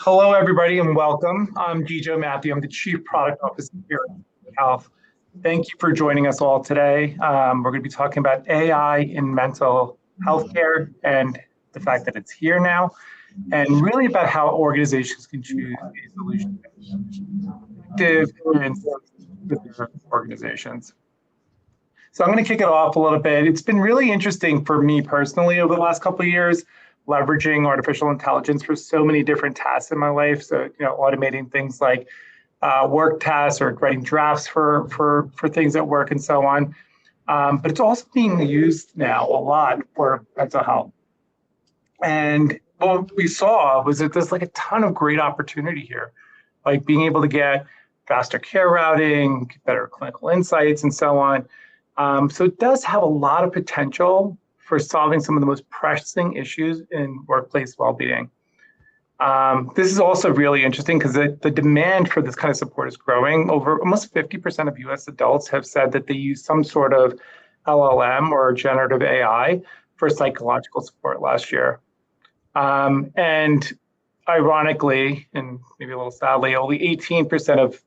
Hello, everybody, and welcome. I'm Gijo Matthew. I'm the Chief Product Officer here at Health. Thank you for joining us all today. We're going to be talking about AI in mental health care and the fact that it's here now, and really about how organizations can choose a solution with their organizations. So I'm going to kick it off a little bit. It's been really interesting for me personally over the last couple of years, leveraging artificial intelligence for so many different tasks in my life. So, automating things like work tasks or writing drafts for things at work and so on. But it's also being used now a lot for mental health. And what we saw was that there's like a ton of great opportunity here, like being able to get faster care routing, better clinical insights, and so on. So it does have a lot of potential for solving some of the most pressing issues in workplace well-being. This is also really interesting because the demand for this kind of support is growing. Over almost 50% of US adults have said that they use some sort of LLM or generative AI for psychological support last year. And ironically, and maybe a little sadly, only 18% of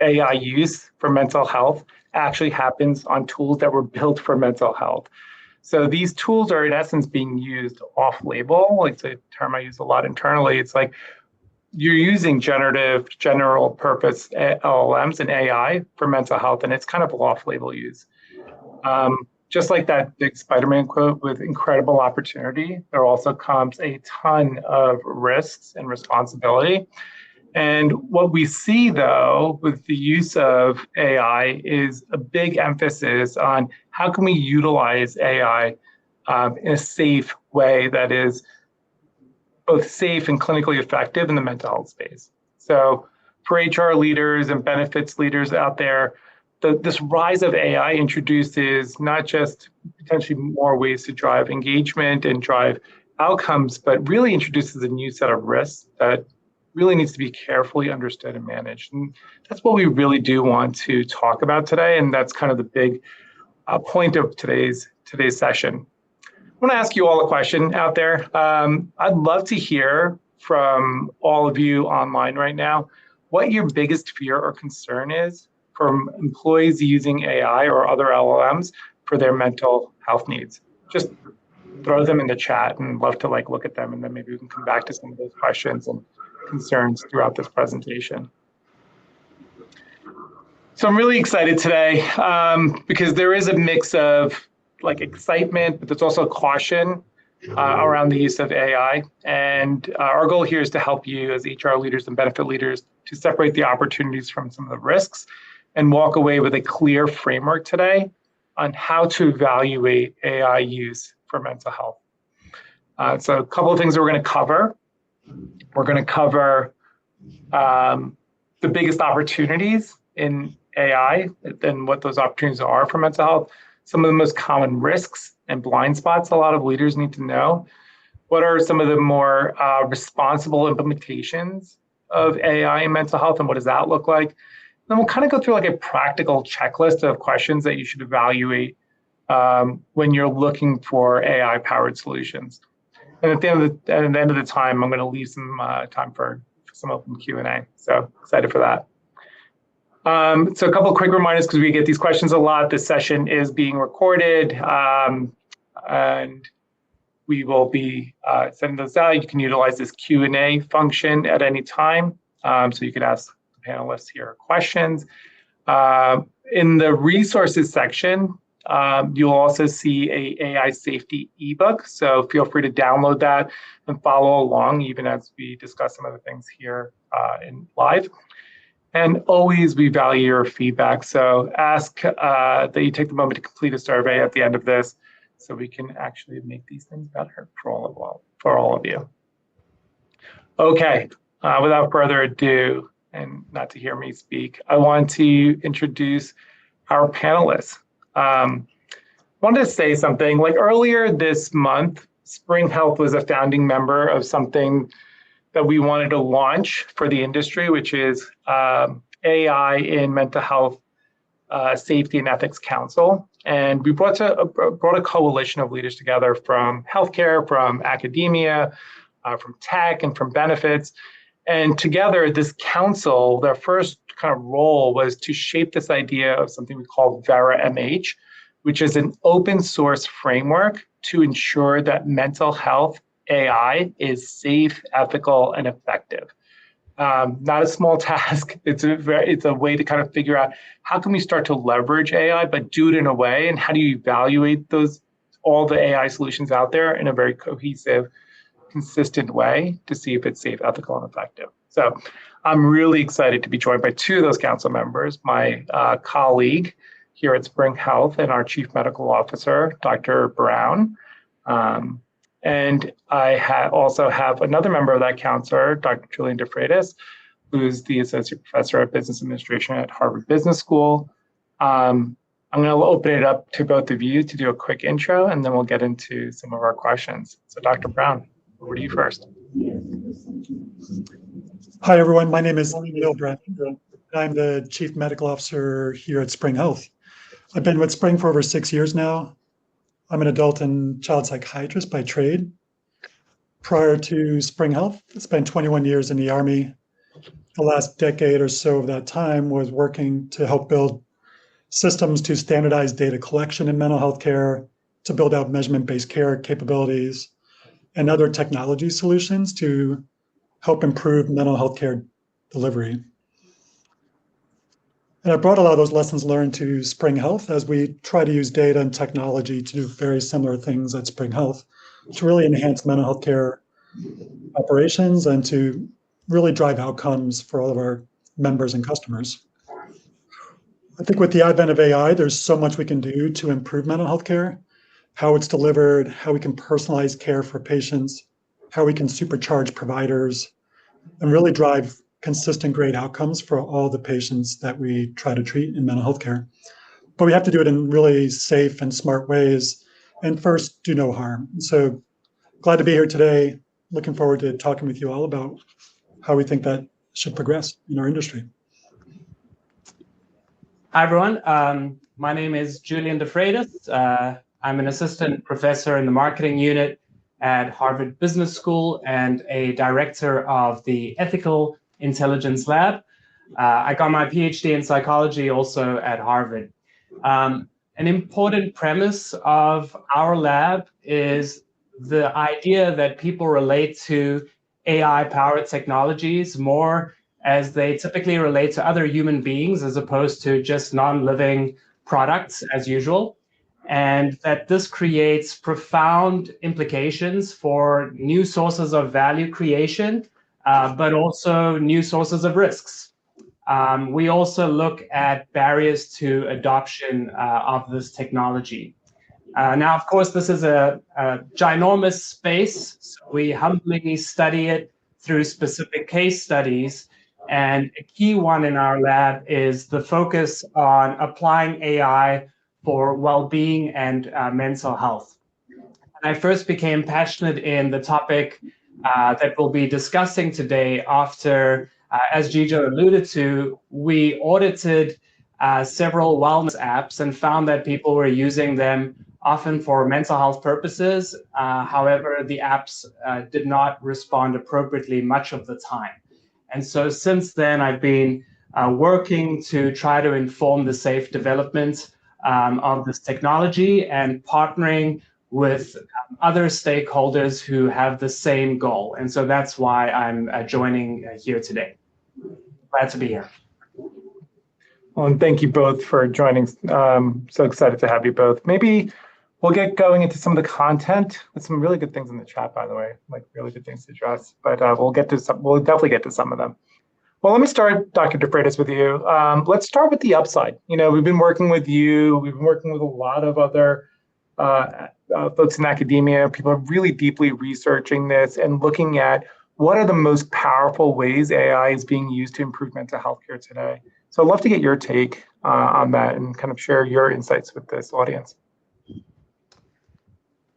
AI use for mental health actually happens on tools that were built for mental health. So these tools are in essence being used off-label. It's a term I use a lot internally. It's like you're using general purpose LLMs and AI for mental health, and it's kind of off-label use. Just like that big Spider-Man quote, with incredible opportunity, there also comes a ton of risks and responsibility. And what we see, though, with the use of AI is a big emphasis on how can we utilize AI in a safe way that is both safe and clinically effective in the mental health space. So for HR leaders and benefits leaders out there, this rise of AI introduces not just potentially more ways to drive engagement and drive outcomes, but really introduces a new set of risks that really needs to be carefully understood and managed. And that's what we really do want to talk about today. And that's kind of the big point of today's session. I want to ask you all a question out there. I'd love to hear from all of you online right now what your biggest fear or concern is from employees using AI or other LLMs for their mental health needs. Just throw them in the chat, and love to look at them, and then maybe we can come back to some of those questions and concerns throughout this presentation. So I'm really excited today because there is a mix of excitement, but there's also caution around the use of AI. And our goal here is to help you as HR leaders and benefit leaders to separate the opportunities from some of the risks and walk away with a clear framework today on how to evaluate AI use for mental health. So a couple of things that we're going to cover. We're going to cover the biggest opportunities in AI and what those opportunities are for mental health, some of the most common risks and blind spots a lot of leaders need to know. What are some of the more responsible implementations of AI in mental health, and what does that look like? Then we'll kind of go through a practical checklist of questions that you should evaluate when you're looking for AI-powered solutions. And at the end of the time, I'm going to leave some time for some open Q&A. So excited for that. So a couple of quick reminders, because we get these questions a lot. This session is being recorded, and we will be sending those out. You can utilize this Q&A function at any time, so you can ask the panelists here questions. In the resources section, you'll also see a AI safety ebook, so feel free to download that and follow along even as we discuss some of the things here in live. And always we value your feedback, so ask that you take the moment to complete a survey at the end of this so we can actually make these things better for all of you. Okay, without further ado, and not to hear me speak, I want to introduce our panelists. I wanted to say something. Earlier this month, Spring Health was a founding member of something that we wanted to launch for the industry, which is AI in Mental Health Safety and Ethics Council. And we brought a coalition of leaders together from healthcare, from academia, from tech, and from benefits. And together, this council, their first kind of role was to shape this idea of something we call VERA-MH, which is an open source framework to ensure that mental health AI is safe, ethical, and effective. Not a small task. It's a way to kind of figure out how can we start to leverage AI, but do it in a way, and how do you evaluate all the AI solutions out there in a very cohesive, consistent way to see if it's safe, ethical, and effective. So I'm really excited to be joined by two of those council members, my colleague here at Spring Health and our Chief Medical Officer, Dr. Brown. And I also have another member of that council, Dr. Julian DeFreitas, who's the Associate Professor of Business Administration at Harvard Business School. I'm going to open it up to both of you to do a quick intro, and then we'll get into some of our questions. So Dr. Brown, over to you first. Hi, everyone. My name is Neil Brown. I'm the Chief Medical Officer here at Spring Health. I've been with Spring for over 6 years now. I'm an adult and child psychiatrist by trade. Prior to Spring Health, I spent 21 years in the Army. The last decade or so of that time was working to help build systems to standardize data collection in mental health care, to build out measurement-based care capabilities, and other technology solutions to help improve mental health care delivery. And I brought a lot of those lessons learned to Spring Health as we try to use data and technology to do very similar things at Spring Health to really enhance mental health care operations and to really drive outcomes for all of our members and customers. I think with the advent of AI, there's so much we can do to improve mental health care, how it's delivered, how we can personalize care for patients, how we can supercharge providers, and really drive consistent great outcomes for all the patients that we try to treat in mental health care. But we have to do it in really safe and smart ways, and first, do no harm. So glad to be here today. Looking forward to talking with you all about how we think that should progress in our industry. Hi, everyone. My name is Julian DeFreitas. I'm an assistant professor in the marketing unit at Harvard Business School and a director of the Ethical Intelligence Lab. I got my PhD in psychology also at Harvard. An important premise of our lab is the idea that people relate to AI-powered technologies more as they typically relate to other human beings as opposed to just non-living products as usual. And that this creates profound implications for new sources of value creation, but also new sources of risks. We also look at barriers to adoption of this technology. Now, of course, this is a ginormous space. So we humbly study it through specific case studies. And a key one in our lab is the focus on applying AI for well-being and mental health. And I first became passionate in the topic that we'll be discussing today after, as Gijo alluded to, we audited several wellness apps and found that people were using them often for mental health purposes. However, the apps did not respond appropriately much of the time. And so since then, I've been working to try to inform the safe development of this technology and partnering with other stakeholders who have the same goal. And so that's why I'm joining here today. Glad to be here. Well, and thank you both for joining. So excited to have you both. Maybe we'll get going into some of the content with some really good things in the chat, by the way, like really good things to address. But we'll definitely get to some of them. Well, let me start, Dr. DeFreitas, with you. Let's start with the upside. We've been working with you. We've been working with a lot of other folks in academia. People are really deeply researching this and looking at what are the most powerful ways AI is being used to improve mental health care today. So I'd love to get your take on that and kind of share your insights with this audience.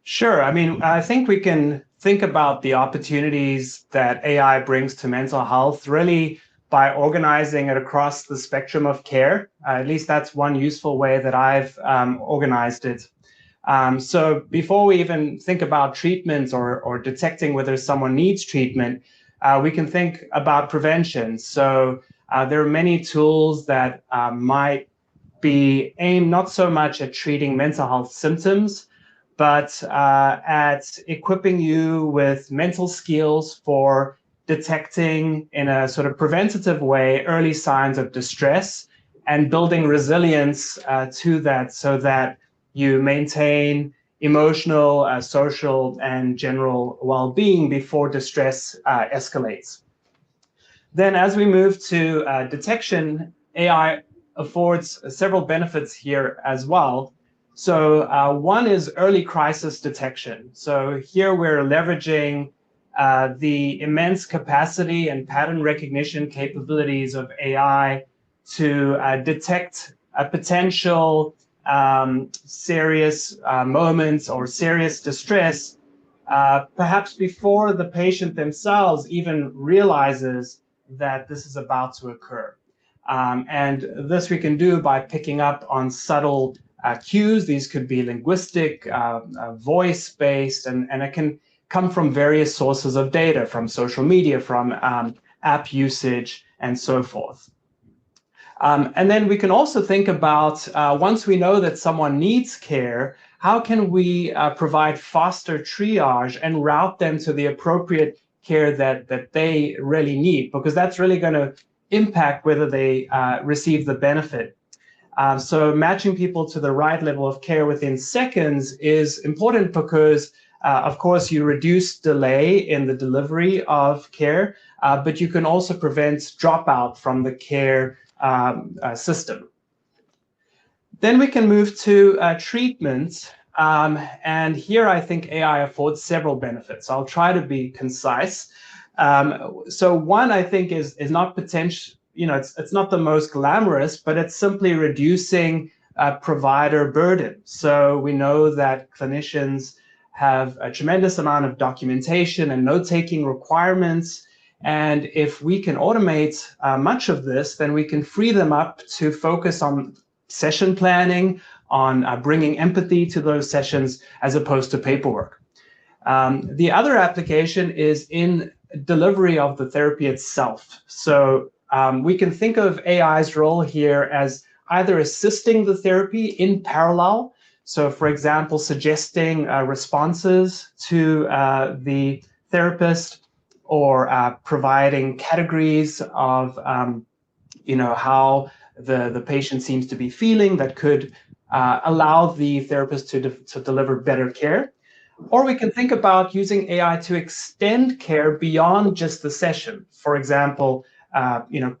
Sure. I mean, I think we can think about the opportunities that AI brings to mental health really by organizing it across the spectrum of care. At least that's one useful way that I've organized it. So before we even think about treatments or detecting whether someone needs treatment, we can think about prevention. So there are many tools that might be aimed not so much at treating mental health symptoms, but at equipping you with mental skills for detecting in a sort of preventative way early signs of distress and building resilience to that so that you maintain emotional, social, and general well-being before distress escalates. Then as we move to detection, AI affords several benefits here as well. So one is early crisis detection. So here we're leveraging the immense capacity and pattern recognition capabilities of AI to detect a potential serious moments or serious distress, perhaps before the patient themselves even realizes that this is about to occur. And this we can do by picking up on subtle cues. These could be linguistic, voice-based, and it can come from various sources of data, from social media, from app usage, and so forth. And then we can also think about, once we know that someone needs care, how can we provide faster triage and route them to the appropriate care that they really need? Because that's really going to impact whether they receive the benefit. So matching people to the right level of care within seconds is important because, of course, you reduce delay in the delivery of care, but you can also prevent dropout from the care system. Then we can move to treatment. And here I think AI affords several benefits. I'll try to be concise. So one, I think, is not potential, it's not the most glamorous, but it's simply reducing provider burden. So we know that clinicians have a tremendous amount of documentation and note-taking requirements. And if we can automate much of this, then we can free them up to focus on session planning, on bringing empathy to those sessions as opposed to paperwork. The other application is in delivery of the therapy itself. So we can think of AI's role here as either assisting the therapy in parallel. So, for example, suggesting responses to the therapist, or providing categories of how the patient seems to be feeling that could allow the therapist to deliver better care. Or we can think about using AI to extend care beyond just the session. For example,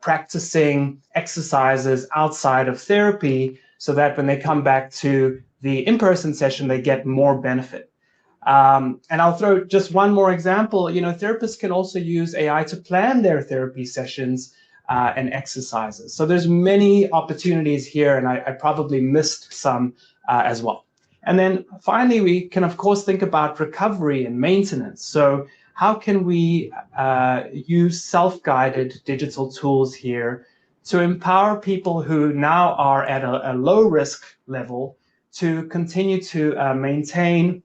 practicing exercises outside of therapy so that when they come back to the in-person session, they get more benefit. And I'll throw just one more example. Therapists can also use AI to plan their therapy sessions and exercises. So there's many opportunities here, and I probably missed some as well. And then finally, we can, of course, think about recovery and maintenance. So how can we use self-guided digital tools here to empower people who now are at a low risk level to continue to maintain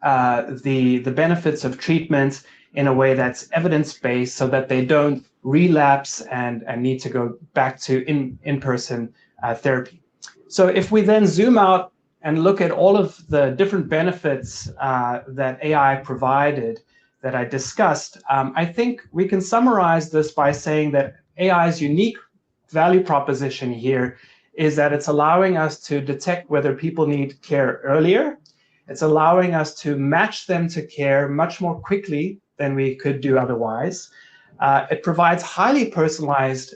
the benefits of treatment in a way that's evidence-based so that they don't relapse and need to go back to in-person therapy. So if we then zoom out and look at all of the different benefits that AI provided that I discussed, I think we can summarize this by saying that AI's unique value proposition here is that it's allowing us to detect whether people need care earlier. It's allowing us to match them to care much more quickly than we could do otherwise. It provides highly personalized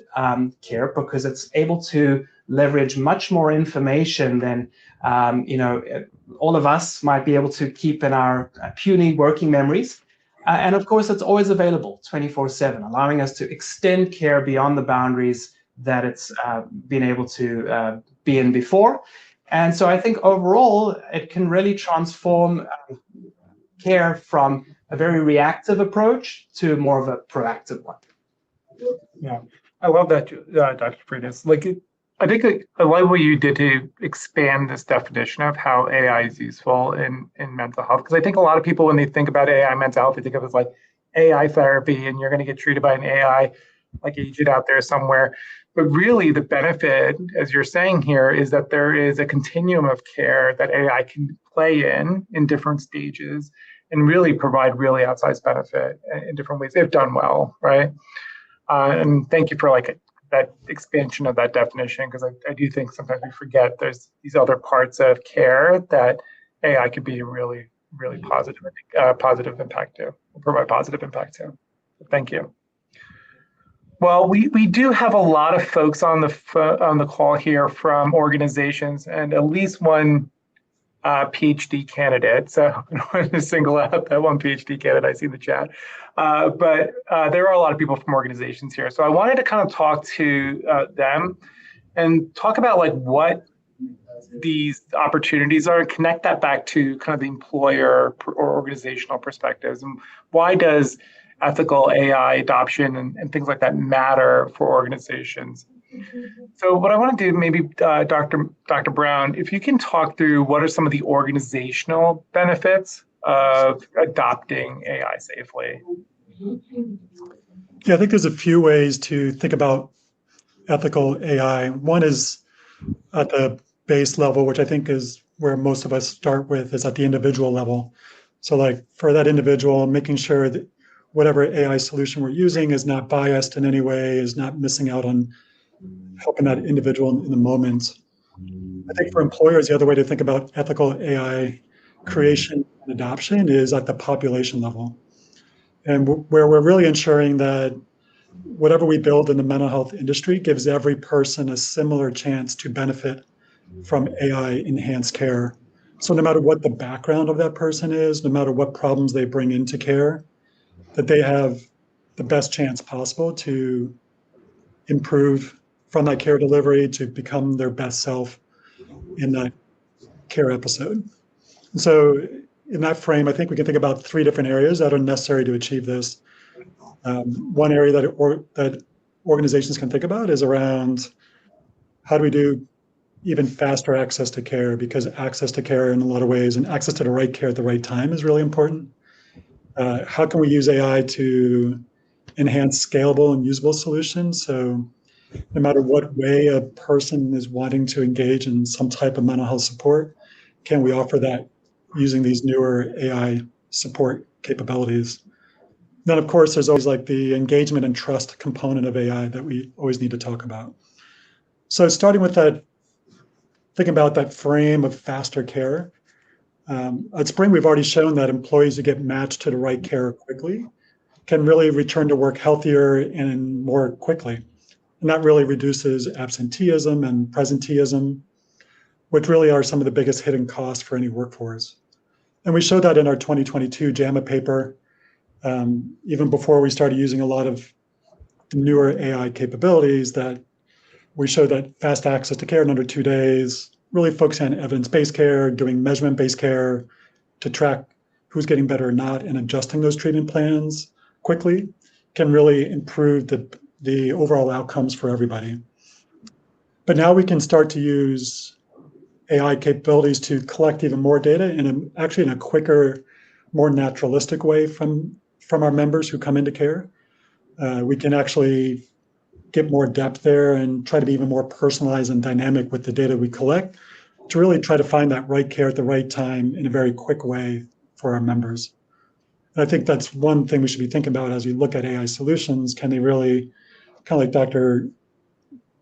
care because it's able to leverage much more information than all of us might be able to keep in our puny working memories. And of course, it's always available 24/7, allowing us to extend care beyond the boundaries that it's been able to be in before. And so I think overall, it can really transform care from a very reactive approach to more of a proactive one. Yeah, I love that, Dr. Freitas. I think I love what you did to expand this definition of how AI is useful in mental health. Because I think a lot of people, when they think about AI mental health, they think of it as like AI therapy and you're going to get treated by an AI like agent out there somewhere. But really, the benefit, as you're saying here, is that there is a continuum of care that AI can play in different stages and really provide really outsized benefit in different ways if done well, right? And thank you for like that expansion of that definition, because I do think sometimes we forget there's these other parts of care that AI could be really, really positive impact to, provide positive impact to. Thank you. Well, we do have a lot of folks on the call here from organizations, and at least one PhD candidate. So I don't want to single out that one PhD candidate I see in the chat. But there are a lot of people from organizations here. So I wanted to kind of talk to them and talk about like what these opportunities are and connect that back to kind of the employer or organizational perspectives. And why does ethical AI adoption and things like that matter for organizations? So what I want to do, maybe Dr. Brown, if you can talk through what are some of the organizational benefits of adopting AI safely? Yeah, I think there's a few ways to think about ethical AI. One is at the base level, which I think is where most of us start with, is at the individual level. So like for that individual, making sure that whatever AI solution we're using is not biased in any way, is not missing out on helping that individual in the moment. I think for employers, the other way to think about ethical AI creation and adoption is at the population level. And where we're really ensuring that whatever we build in the mental health industry gives every person a similar chance to benefit from AI enhanced care. So no matter what the background of that person is, no matter what problems they bring into care, that they have the best chance possible to improve from that care delivery to become their best self in that care episode. And so in that frame, I think we can think about three different areas that are necessary to achieve this. One area that organizations can think about is around how do we do even faster access to care, because access to care in a lot of ways and access to the right care at the right time is really important. How can we use AI to enhance scalable and usable solutions? So no matter what way a person is wanting to engage in some type of mental health support, can we offer that using these newer AI support capabilities? Then, of course, there's always like the engagement and trust component of AI that we always need to talk about. So starting with that, thinking about that frame of faster care. At Spring, we've already shown that employees who get matched to the right care quickly can really return to work healthier and more quickly. And that really reduces absenteeism and presenteeism, which really are some of the biggest hidden costs for any workforce. And we showed that in our 2022 JAMA paper, even before we started using a lot of newer AI capabilities, that we showed that fast access to care in under 2 days, really focusing on evidence-based care, doing measurement-based care to track who's getting better or not, and adjusting those treatment plans quickly can really improve the overall outcomes for everybody. But now we can start to use AI capabilities to collect even more data actually in a quicker, more naturalistic way from our members who come into care. We can actually get more depth there and try to be even more personalized and dynamic with the data we collect to really try to find that right care at the right time in a very quick way for our members. And I think that's one thing we should be thinking about as we look at AI solutions. Can they really, kind of like Dr.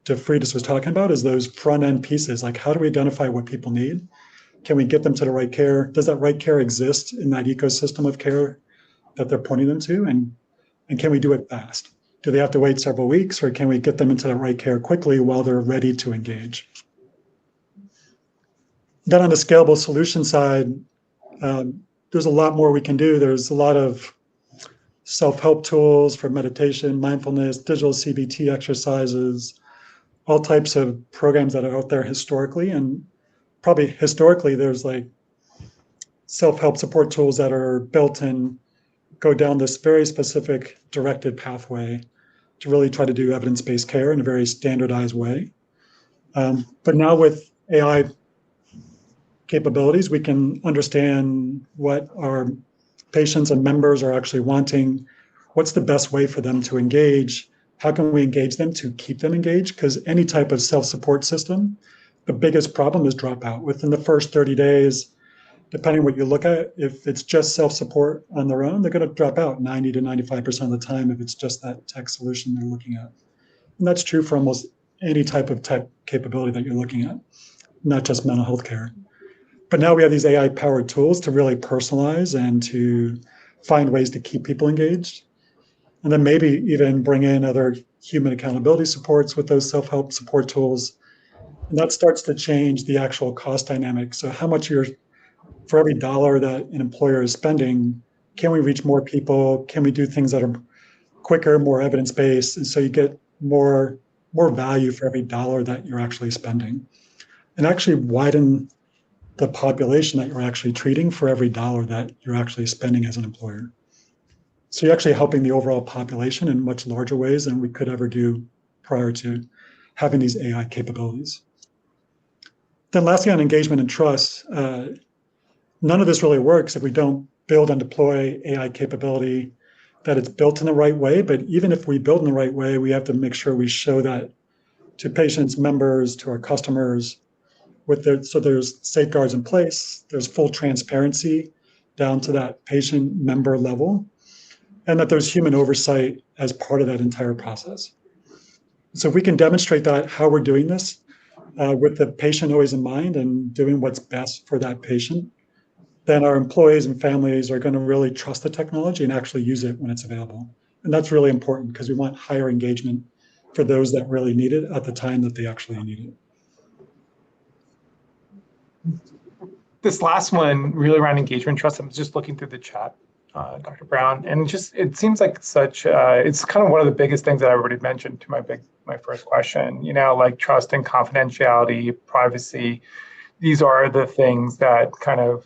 DeFreitas was talking about, is those front end pieces, like how do we identify what people need? Can we get them to the right care? Does that right care exist in that ecosystem of care that they're pointing them to? And can we do it fast? Do they have to wait several weeks, or can we get them into the right care quickly while they're ready to engage? Then on the scalable solution side, there's a lot more we can do. There's a lot of self-help tools for meditation, mindfulness, digital CBT exercises, all types of programs that are out there historically. And probably historically, there's like self-help support tools that are built and go down this very specific directed pathway to really try to do evidence-based care in a very standardized way. But now with AI capabilities, we can understand what our patients and members are actually wanting, what's the best way for them to engage? How can we engage them to keep them engaged? Because any type of self-support system, the biggest problem is dropout. Within the first 30 days, depending what you look at, if it's just self-support on their own, they're going to drop out 90 to 95% of the time if it's just that tech solution they're looking at. And that's true for almost any type of tech capability that you're looking at, not just mental health care. But now we have these AI-powered tools to really personalize and to find ways to keep people engaged. And then maybe even bring in other human accountability supports with those self-help support tools. And that starts to change the actual cost dynamic. So how much for every dollar that an employer is spending, can we reach more people? Can we do things that are quicker, more evidence-based? And so you get more value for every dollar that you're actually spending. And actually widen the population that you're actually treating for every dollar that you're actually spending as an employer. So you're actually helping the overall population in much larger ways than we could ever do prior to having these AI capabilities. Then lastly, on engagement and trust, none of this really works if we don't build and deploy AI capability that it's built in the right way. But even if we build in the right way, we have to make sure we show that to patients, members, to our customers, so there's safeguards in place, there's full transparency down to that patient member level, and that there's human oversight as part of that entire process. So if we can demonstrate that, how we're doing this, with the patient always in mind and doing what's best for that patient, then our employees and families are going to really trust the technology and actually use it when it's available. And that's really important because we want higher engagement for those that really need it at the time that they actually need it. This last one, really around engagement and trust, I'm just looking through the chat, Dr. Brown, and it seems like it's kind of one of the biggest things that I already mentioned to my first question, like trust and confidentiality, privacy. These are the things that kind of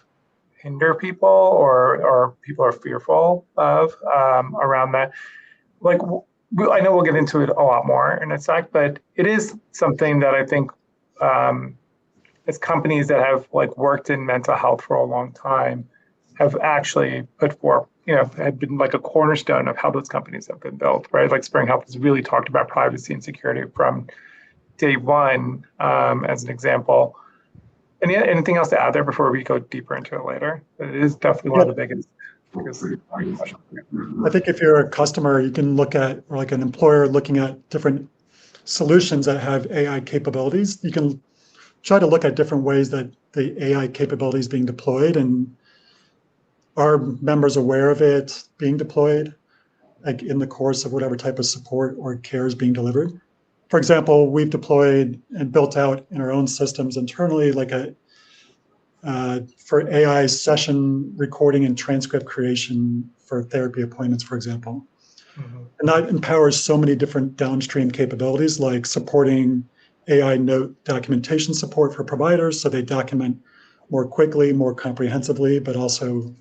hinder people or people are fearful of around that. Like, I know we'll get into it a lot more in a sec, but it is something that I think as companies that have worked in mental health for a long time have actually put forth, had been like a cornerstone of how those companies have been built, right? Like Spring Health has really talked about privacy and security from day one, as an example. Anything else to add there before we go deeper into it later? It is definitely one of the biggest questions. I think if you're a customer, you can look at, or like an employer looking at different solutions that have AI capabilities. You can try to look at different ways that the AI capability is being deployed, and are members aware of it being deployed, like in the course of whatever type of support or care is being delivered. For example, we've deployed and built out in our own systems internally, like for AI session recording and transcript creation for therapy appointments, for example. Mm-hmm. And that empowers so many different downstream capabilities, like supporting AI note documentation support for providers, so they document more quickly, more comprehensively, but also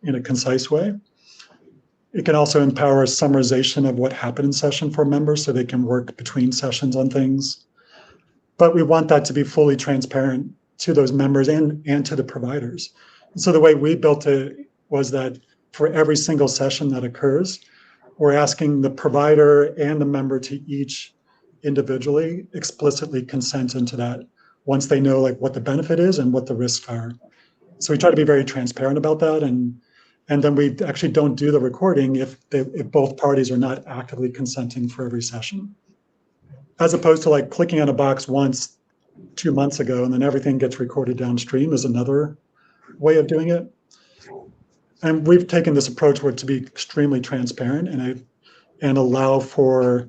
in a concise way. It can also empower summarization of what happened in session for members so they can work between sessions on things. But we want that to be fully transparent to those members and to the providers. And so the way we built it was that for every single session that occurs, we're asking the provider and the member to each individually explicitly consent into that once they know what the benefit is and what the risks are. So we try to be very transparent about that, and then we actually don't do the recording if both parties are not actively consenting for every session. As opposed to clicking on a box once 2 months ago and then everything gets recorded downstream is another way of doing it. And we've taken this approach to be extremely transparent and allow for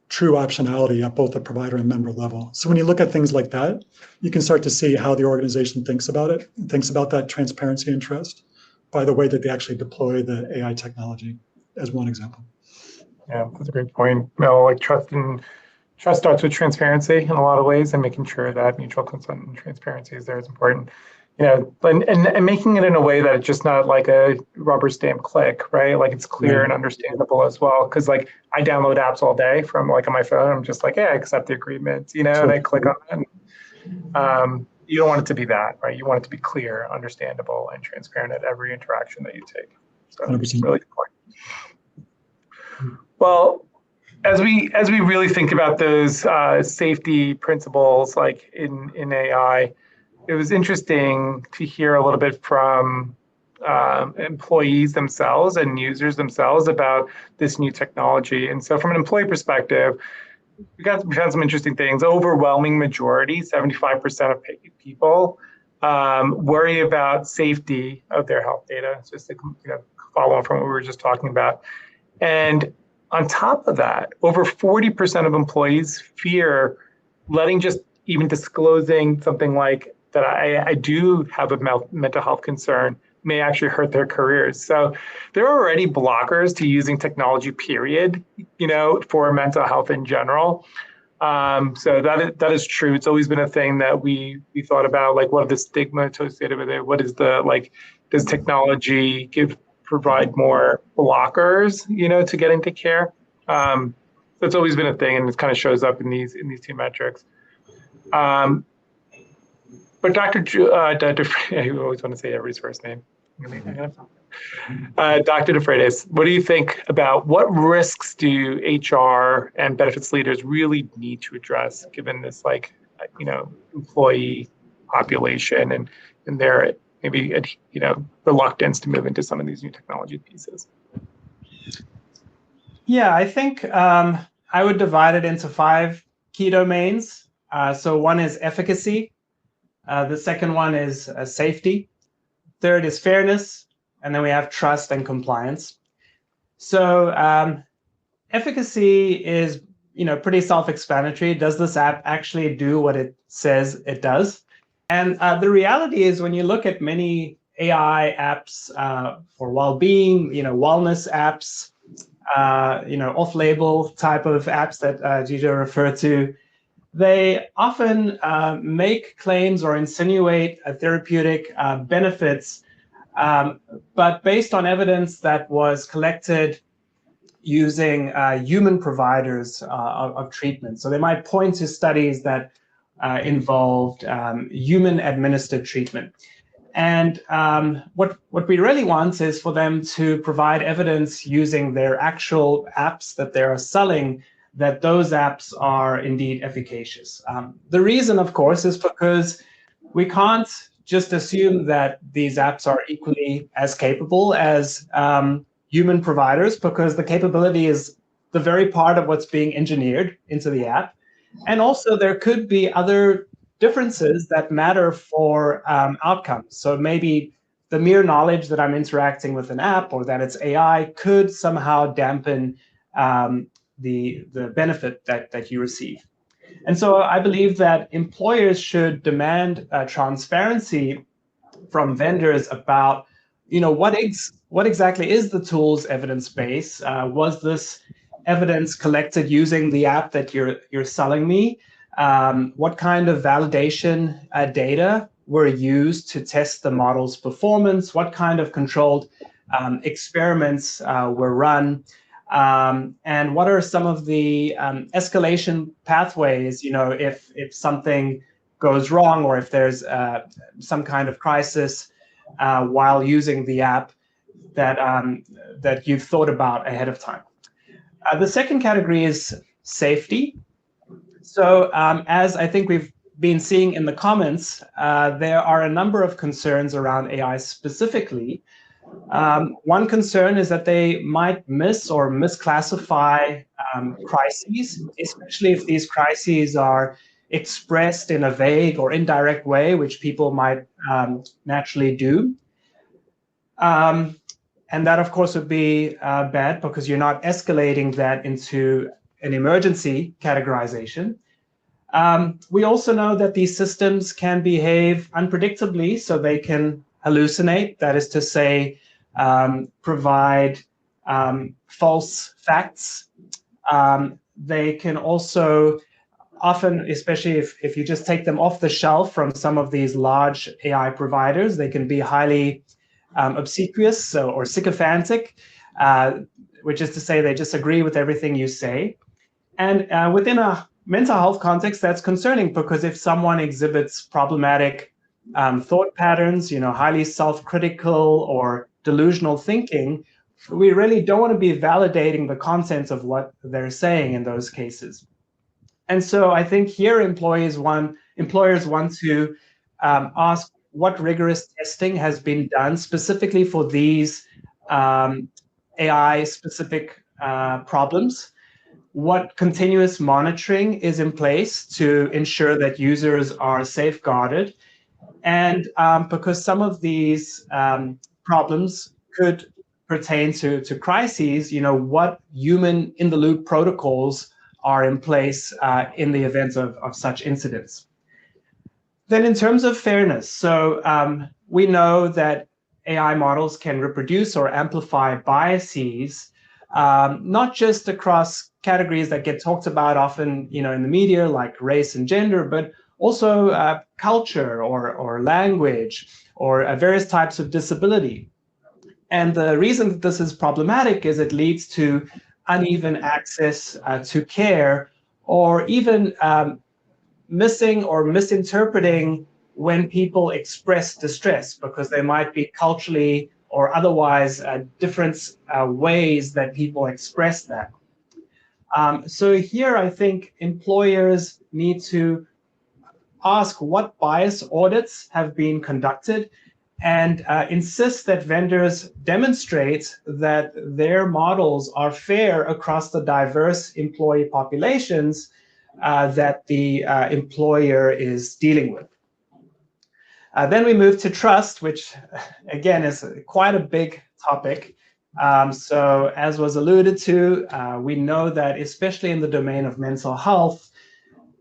true optionality at both the provider and member level. So when you look at things like that, you can start to see how the organization thinks about it, thinks about that transparency and trust by the way that they actually deploy the AI technology, as one example. Yeah, that's a great point. Trust starts with transparency in a lot of ways, and making sure that mutual consent and transparency is there is important. And making it in a way that it's just not like a rubber stamp click, right? Like it's clear and understandable as well. Because I download apps all day from on my phone. I'm just I accept the agreement, sure. And I click on it. And, you don't want it to be that, right? You want it to be clear, understandable, and transparent at every interaction that you take. So 100%. Really good point. Well, as we really think about those safety principles, like in AI, it was interesting to hear a little bit from employees themselves and users themselves about this new technology. And so, from an employee perspective, we've had some interesting things. Overwhelming majority, 75% of people, worry about safety of their health data. It's just to follow on from what we were just talking about. And on top of that, over 40% of employees fear letting just even disclosing something like that I do have a mental health concern may actually hurt their careers. So there are already blockers to using technology, period, for mental health in general. So that is true. It's always been a thing that we thought about, like, what are the stigma associated with it? What is does technology provide more blockers, to get into care? So it's always been a thing, and it kind of shows up in these two metrics. But Dr. I always want to say everybody's first name. Dr. DeFreitas, what do you think about what risks do HR and benefits leaders really need to address, given this, employee population and their maybe reluctance to move into some of these new technology pieces? Yeah, I think I would divide it into 5 key domains. So one is efficacy. The second one is safety. Third is fairness. And then we have trust and compliance. So efficacy is pretty self-explanatory. Does this app actually do what it says it does? And the reality is, when you look at many AI apps for well-being, wellness apps, off-label type of apps that Gito referred to, they often make claims or insinuate therapeutic benefits, but based on evidence that was collected using human providers of treatment. So they might point to studies that involved human-administered treatment. And what we really want is for them to provide evidence using their actual apps that they are selling, that those apps are indeed efficacious. The reason, of course, is because we can't just assume that these apps are equally as capable as human providers, because the capability is the very part of what's being engineered into the app. And also there could be other differences that matter for outcomes. So maybe the mere knowledge that I'm interacting with an app or that it's AI could somehow dampen the benefit that you receive. And so I believe that employers should demand transparency from vendors about, what exactly is the tool's evidence base? Was this evidence collected using the app that you're selling me? What kind of validation data were used to test the model's performance? What kind of controlled experiments were run? And what are some of the escalation pathways, if something goes wrong or if there's some kind of crisis while using the app that you've thought about ahead of time. The second category is safety. So as I think we've been seeing in the comments, there are a number of concerns around AI specifically. One concern is that they might miss or misclassify crises, especially if these crises are expressed in a vague or indirect way, which people might naturally do. And that, of course, would be bad because you're not escalating that into an emergency categorization. We also know that these systems can behave unpredictably, so they can hallucinate, that is to say, provide false facts. They can also often, especially if you just take them off the shelf from some of these large AI providers, they can be highly obsequious or sycophantic, which is to say they just agree with everything you say. And within a mental health context, that's concerning, because if someone exhibits problematic thought patterns, highly self-critical or delusional thinking, we really don't want to be validating the content of what they're saying in those cases. And so I think here employers want to ask what rigorous testing has been done specifically for these AI-specific problems. What continuous monitoring is in place to ensure that users are safeguarded. And because some of these problems could pertain to crises, what human-in-the-loop protocols are in place in the event of such incidents. Then in terms of fairness, so we know that AI models can reproduce or amplify biases, not just across categories that get talked about often, in the media, like race and gender, but also culture or language or various types of disability. And the reason that this is problematic is it leads to uneven access to care, or even missing or misinterpreting when people express distress, because there might be culturally or otherwise different ways that people express that. So here I think employers need to ask what bias audits have been conducted and insist that vendors demonstrate that their models are fair across the diverse employee populations that the employer is dealing with. Then we move to trust, which again is quite a big topic. So as was alluded to, we know that especially in the domain of mental health,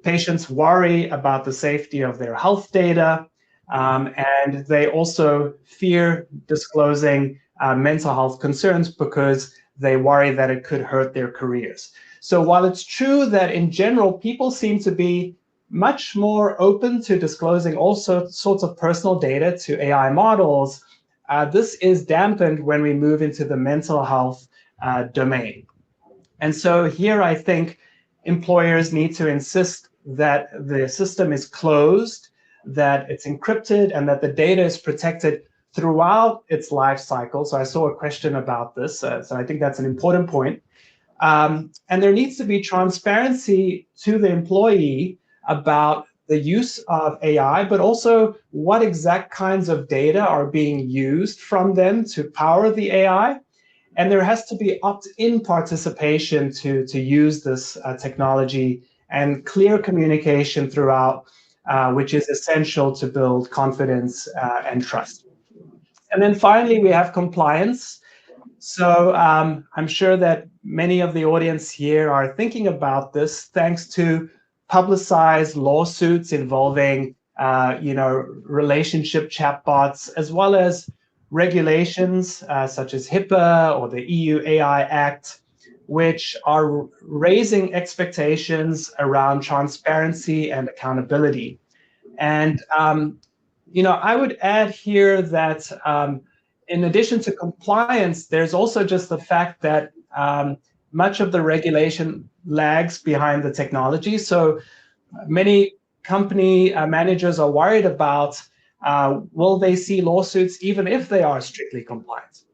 patients worry about the safety of their health data, and they also fear disclosing mental health concerns because they worry that it could hurt their careers. So while it's true that in general, people seem to be much more open to disclosing all sorts of personal data to AI models, this is dampened when we move into the mental health domain. And so here I think employers need to insist that the system is closed, that it's encrypted, and that the data is protected throughout its life cycle. So I saw a question about this, so I think that's an important point. And there needs to be transparency to the employee about the use of AI, but also what exact kinds of data are being used from them to power the AI. And there has to be opt-in participation to use this technology, and clear communication throughout, which is essential to build confidence and trust. And then finally, we have compliance. So I'm sure that many of the audience here are thinking about this thanks to publicized lawsuits involving relationship chatbots, as well as regulations such as HIPAA or the EU AI Act, which are raising expectations around transparency and accountability. And I would add here that in addition to compliance, there's also just the fact that much of the regulation lags behind the technology. So many company managers are worried about will they see lawsuits even if they are strictly compliant.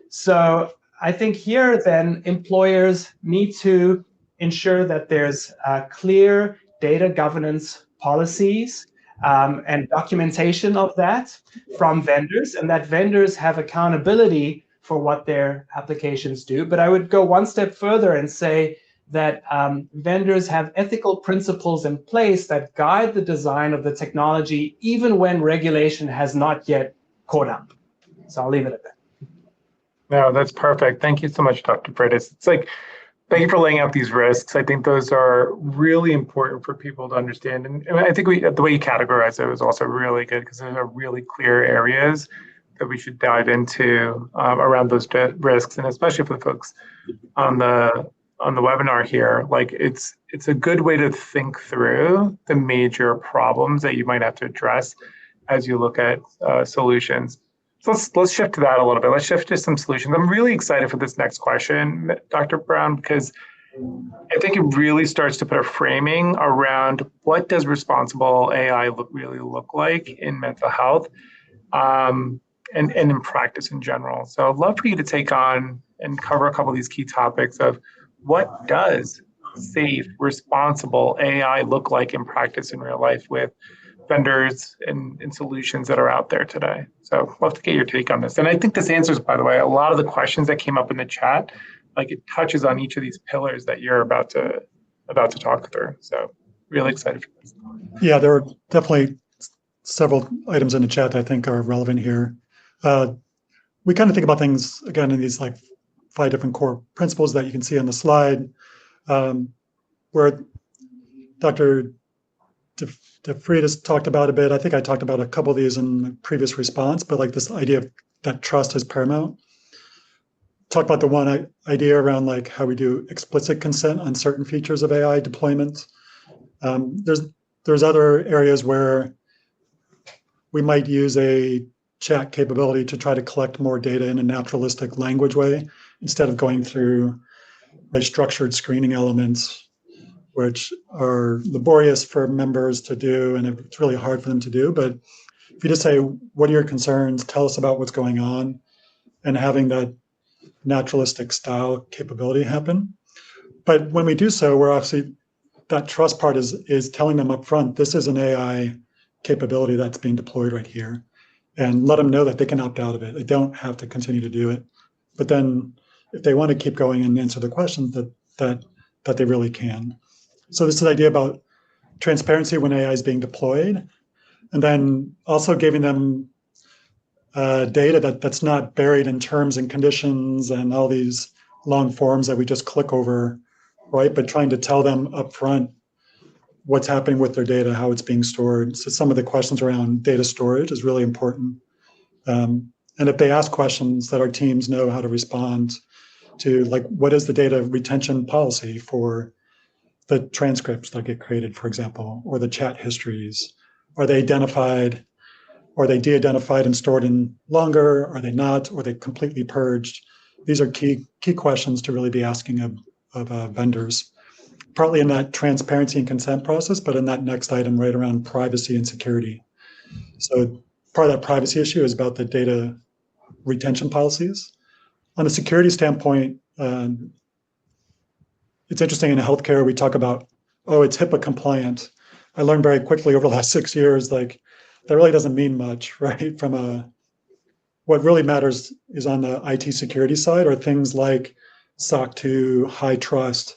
So I think here then employers need to ensure that there's clear data governance policies and documentation of that from vendors, and that vendors have accountability for what their applications do. But I would go one step further and say that vendors have ethical principles in place that guide the design of the technology, even when regulation has not yet caught up. So I'll leave it at that. No, that's perfect. Thank you so much, Dr. Freitas. Thank you for laying out these risks. I think those are really important for people to understand. And I think the way you categorize it was also really good, because there are really clear areas that we should dive into around those risks, and especially for the folks on the webinar here. It's a good way to think through the major problems that you might have to address as you look at solutions. So let's shift to that a little bit. Let's shift to some solutions. I'm really excited for this next question, Dr. Brown, because I think it really starts to put a framing around what does responsible AI really look like in mental health and in practice in general. So I'd love for you to take on and cover a couple of these key topics of what does safe, responsible AI look like in practice in real life with vendors and solutions that are out there today. So I'd love to get your take on this. And I think this answers, by the way, a lot of the questions that came up in the chat, like it touches on each of these pillars that you're about to talk through. So really excited for this. Yeah, there are definitely several items in the chat that I think are relevant here. We kind of think about things, again, in these like 5 different core principles that you can see on the slide, where Dr. DeFreitas talked about a bit. I think I talked about a couple of these in the previous response, but like this idea of that trust is paramount. Talk about the one idea around like how we do explicit consent on certain features of AI deployment. There's other areas where we might use a chat capability to try to collect more data in a naturalistic language way instead of going through the structured screening elements, which are laborious for members to do, and it's really hard for them to do. But if you just say, what are your concerns? Tell us about what's going on, and having that naturalistic style capability happen. But when we do so, we're actually, that trust part is telling them up front, this is an AI capability that's being deployed right here, and let them know that they can opt out of it. They don't have to continue to do it. But then if they want to keep going and answer the questions, that they really can. So this is the idea about transparency when AI is being deployed, and then also giving them data that's not buried in terms and conditions and all these long forms that we just click over, right? But trying to tell them up front what's happening with their data, how it's being stored. So some of the questions around data storage is really important. And if they ask questions, that our teams know how to respond to, like, what is the data retention policy for the transcripts that get created, for example, or the chat histories? Are they identified? Are they de-identified and stored in longer? Are they not? Or are they completely purged? These are key questions to really be asking of vendors, partly in that transparency and consent process, but in that next item right around privacy and security. So part of that privacy issue is about the data retention policies. On a security standpoint, it's interesting in healthcare, we talk about, oh, it's HIPAA compliant. I learned very quickly over the last 6 years, like, that really doesn't mean much, right? What really matters is on the IT security side are things like SOC 2, high trust,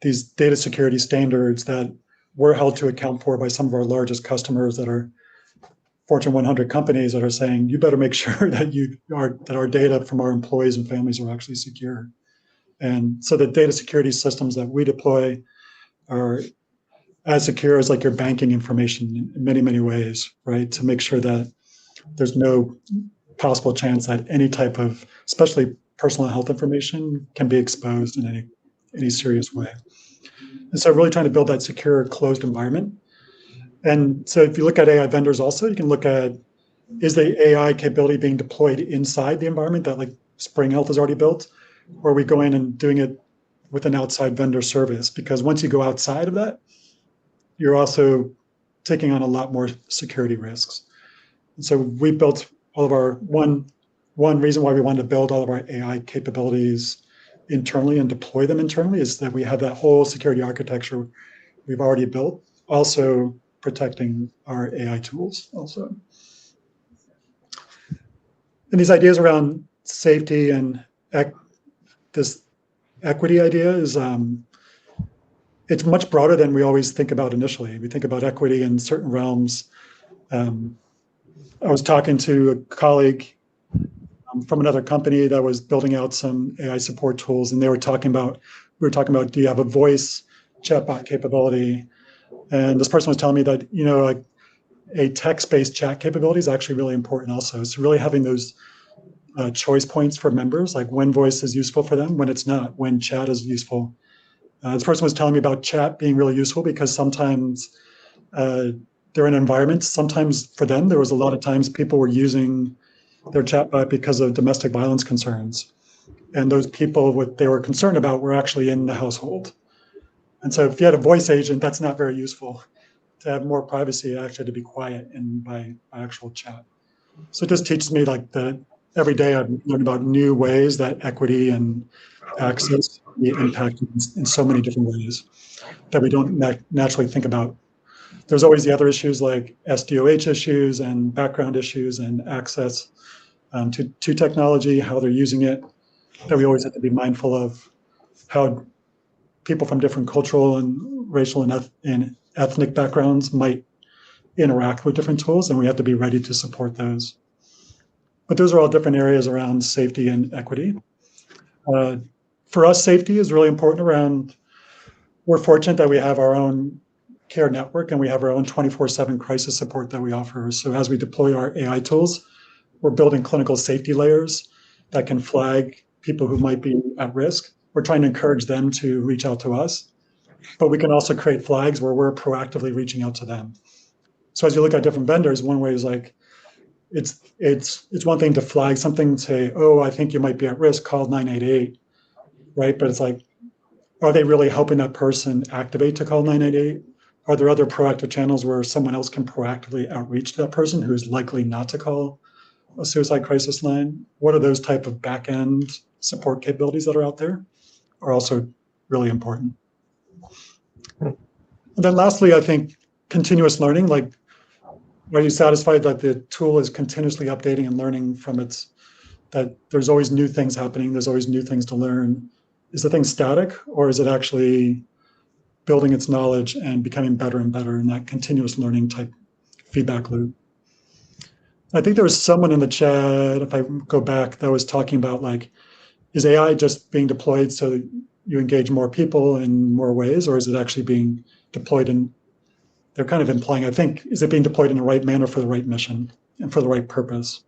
these data security standards that we're held to account for by some of our largest customers that are Fortune 100 companies that are saying, you better make sure that our data from our employees and families are actually secure. And so the data security systems that we deploy are as secure as like your banking information in many, many ways, right? To make sure that there's no possible chance that any type of, especially personal health information, can be exposed in any serious way. And so really trying to build that secure, closed environment. And so if you look at AI vendors also, you can look at, is the AI capability being deployed inside the environment that like Spring Health has already built? Or are we going and doing it with an outside vendor service? Because once you go outside of that, you're also taking on a lot more security risks. And so we built all of our, one reason why we wanted to build all of our AI capabilities internally and deploy them internally is that we have that whole security architecture we've already built, also protecting our AI tools also. And these ideas around safety and this equity idea is, it's much broader than we always think about initially. We think about equity in certain realms. I was talking to a colleague from another company that was building out some AI support tools, and we were talking about, do you have a voice chatbot capability? And this person was telling me that, like a text-based chat capability is actually really important also. It's really having those choice points for members, like when voice is useful for them, when it's not, when chat is useful. This person was telling me about chat being really useful because sometimes they're in environments. Sometimes for them, there was a lot of times people were using their chatbot because of domestic violence concerns. And those people, what they were concerned about were actually in the household. And so if you had a voice agent, that's not very useful. To have more privacy, actually to be quiet and by actual chat. So it just teaches me like the every day I'm learning about new ways that equity and access can be impacted in so many different ways that we don't naturally think about. There's always the other issues like SDOH issues and background issues and access to technology, how they're using it, that we always have to be mindful of how people from different cultural and racial and ethnic backgrounds might interact with different tools, and we have to be ready to support those. But those are all different areas around safety and equity. For us, safety is really important around, we're fortunate that we have our own care network and we have our own 24/7 crisis support that we offer. So as we deploy our AI tools, we're building clinical safety layers that can flag people who might be at risk. We're trying to encourage them to reach out to us, but we can also create flags where we're proactively reaching out to them. So as you look at different vendors, one way is like, it's one thing to flag something and say, oh, I think you might be at risk, call 988, right? But it's like, are they really helping that person activate to call 988? Are there other proactive channels where someone else can proactively outreach to that person who is likely not to call a suicide crisis line? What are those type of back-end support capabilities that are out there are also really important. And then lastly, I think continuous learning, like, are you satisfied that the tool is continuously updating and learning from that there's always new things happening, there's always new things to learn? Is the thing static, or is it actually building its knowledge and becoming better and better in that continuous learning type feedback loop? I think there was someone in the chat, if I go back, that was talking about like, is AI just being deployed so that you engage more people in more ways, or is it actually being deployed in, they're kind of implying, I think, is it being deployed in the right manner for the right mission and for the right purpose?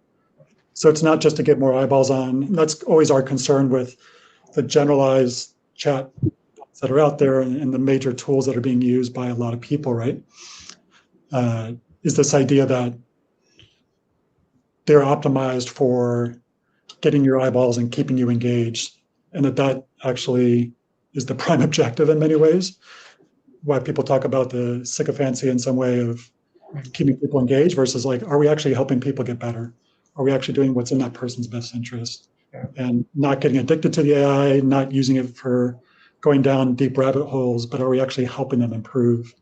So it's not just to get more eyeballs on. And that's always our concern with the generalized chat that are out there and the major tools that are being used by a lot of people, right? Is this idea that they're optimized for getting your eyeballs and keeping you engaged, and that actually is the prime objective in many ways. Why people talk about the sycophancy in some way of keeping people engaged versus like, are we actually helping people get better? Are we actually doing what's in that person's best interest? Yeah. And not getting addicted to the AI, not using it for going down deep rabbit holes, but are we actually helping them improve?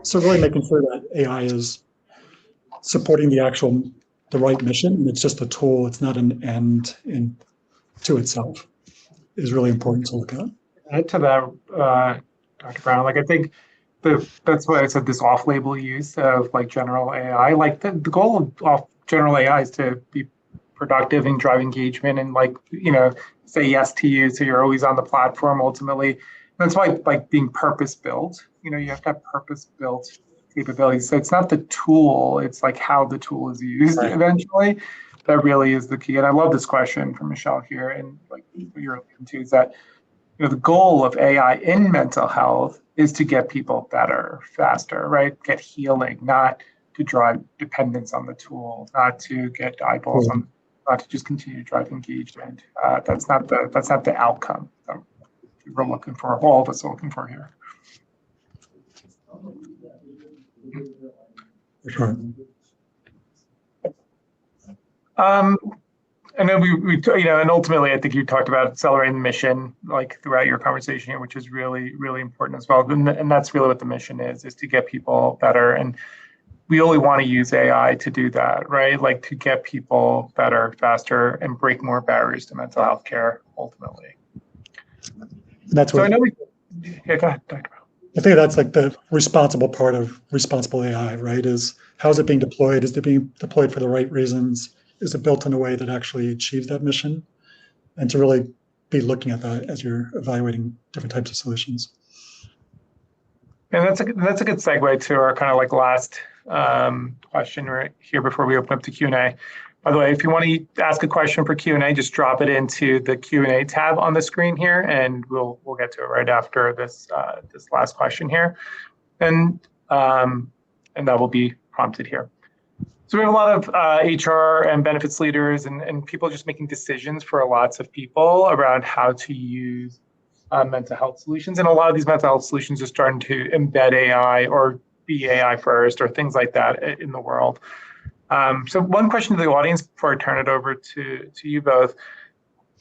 So really making sure that AI is supporting the right mission, and it's just a tool, it's not an end to itself, is really important to look at. Add to that, Dr. Brown, like I think that's why I said this off-label use of like general AI. Like the goal of general AI is to be productive and drive engagement and like, say yes to you, so you're always on the platform ultimately. And that's why like being purpose-built, you have to have purpose-built capabilities. So it's not the tool, it's like how the tool is used eventually. That really is the key. And I love this question from Michelle here. And like what you're alluding to is that the goal of AI in mental health is to get people better, faster, right? Get healing, not to drive dependence on the tool, not to get eyeballs on, not to just continue to drive engagement. That's not the outcome that we're looking for. All of us are looking for here. Sure. And then we and ultimately, I think you talked about accelerating the mission, like throughout your conversation here, which is really, really important as well. And that's really what the mission is to get people better. And we only want to use AI to do that, right? Like to get people better, faster, and break more barriers to mental health care, ultimately. That's what. So I know yeah, go ahead, Dr. Brown. I think that's like the responsible part of responsible AI, right? Is how's it being deployed? Is it being deployed for the right reasons? Is it built in a way that actually achieves that mission? And to really be looking at that as you're evaluating different types of solutions. And that's a good segue to our kind of like last question right here before we open up to Q&A. By the way, if you want to ask a question for Q&A, just drop it into the Q&A tab on the screen here, and we'll get to it right after this this last question here, and that will be prompted here. So we have a lot of HR and benefits leaders and people just making decisions for lots of people around how to use mental health solutions. And a lot of these mental health solutions are starting to embed AI or be AI first or things like that in the world. So one question to the audience before I turn it over to you both.